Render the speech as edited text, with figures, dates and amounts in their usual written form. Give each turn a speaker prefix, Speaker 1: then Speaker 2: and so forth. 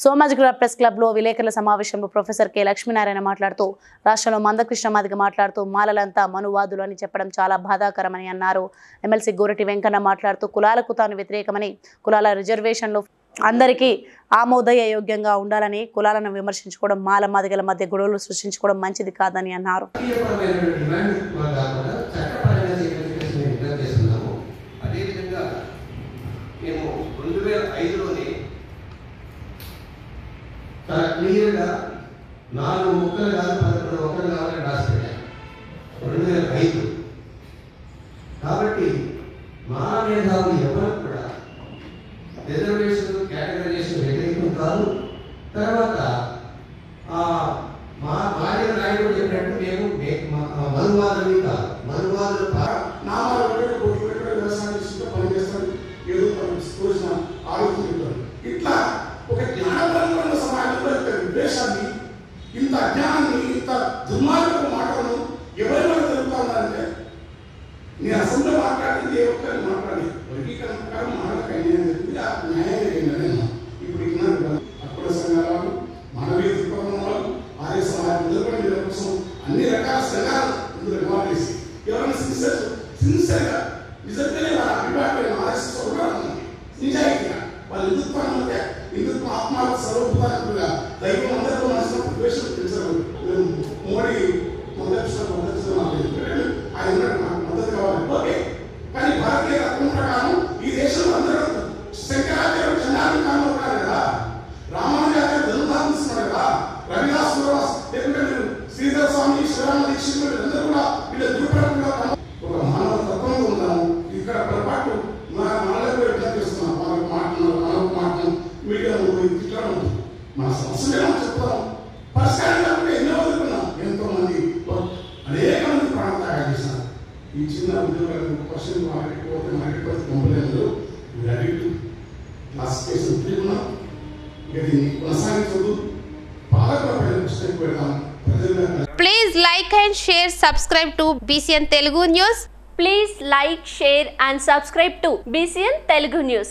Speaker 1: Somajiguda press club లో విలేకరుల సమావేశంలో ప్రొఫెసర్ కె లక్ష్మీనారాయణ మాట్లాడుతూ రాష్ట్రంలో మందకృష్ణ మాదిగ మాట్లాడుతూ మాలలంతా మనువాదులు అని చెప్పడం చాలా బాధాకరమని అన్నారు. ఎమ్మెల్సీ గోరటి వెంకన్న మాట్లాడుతూ కులాలకు తాను వ్యతిరేకమని, కులాల రిజర్వేషన్లు అందరికీ ఆమోదయోగ్యంగా ఉండాలని, కులాలను విమర్శించుకోవడం, మాల మాదిగల మధ్య గొడవలు సృష్టించుకోవడం మంచిది కాదని అన్నారు.
Speaker 2: చాలా క్లియర్గా 4 ముక్కలు కాదు 11 ముక్కలు కావాలని రాసిపెట్టాను 2005. కాబట్టి మా మేధావులు ఎవరు కూడా రిజర్వేషన్ కేటగరైజేషన్ వ్యతిరేకం కాదు. తర్వాత మాదిగ నాయకుడు చెప్పినట్టు మేము మనువాదులు కాదు. మనువాదులు
Speaker 3: వ్యవసాయం చేస్తుంటే పనిచేస్తాడు, ఏదో తోసిన ఆలోచించుతాడు. ఇట్లా ఒక జ్ఞానపరమైన సమాజంలో ఇంత విద్వేషాన్ని, ఇంత అజ్ఞానాన్ని, ఇంత దుర్మార్గపు మాటలను ఎవరి వల్ల జరుగుతున్నారంటే, నేను అసలు మాట్లాడింది ఏ ఒక్కరిని మాట్లాడి వర్గీకరణ ప్రకారం మాటలకు అన్యాయం జరిగింది. ఆ న్యాయం ఏంటనే ఇప్పుడు అక్కడ సంఘాల వాళ్ళు, మానవీయ దృక్పథం వాళ్ళు, ఆర్య సమాజం నిలబడిన కోసం అన్ని రకాల సంఘాలు ఇందులో ఇన్వాల్వ్ చేసి ఎవరైనా సిన్సియర్గా నిజంగానే వాళ్ళ అభిప్రాయం ఆలోచిస్తూ నిజాయితీగా వాళ్ళ హిందుత్వం ఆత్మాల సర్వభూతాత్మగా దైవం అందరితో మనసులో ద్వేషం పెంచడం. మోడీ ఆయన నాకు మద్దతు కావాలి, ఓకే. కానీ భారతీయ తత్వం ప్రకారం ఈ దేశంలో అందరూ శంకరాచార్య చంద్రాన్ని కాలం కాదు కదా, రామానుజాచార్య ధనుధాస్తున్నాడు కదా, రవిదాస్ లేకుంటే శ్రీధర స్వామి, శివరామ దీక్షితులు అందరూ కూడా వీళ్ళ దృక్పథంగా ఒక మానవ తత్వంలో ఉన్నాము. ఇక్కడ పొరపాటు మనలకు ఎట్లా చేస్తున్నాం, మనకు మాటలు మీడియా తిట్టడం, మన సమస్యలు చెప్తాం, పరిష్కారం కాకుండా ఎన్నో వదులుకున్నాం. ఎంతో మంది అనేక మంది ప్రాణత్యాగం చేసినారు. ఈ చిన్న ఉద్యోగాలకు క్వశ్చన్ మార్కెట్ కంపెనీలు క్లాసిఫికేషన్ తీసుకున్నాం. ఇక దీన్ని కొనసాగించదు, పాలకులపైన దృష్టి పెడతాం.
Speaker 4: Please like and share, subscribe to BCN Telugu News.
Speaker 5: Please like, share and subscribe to BCN Telugu News.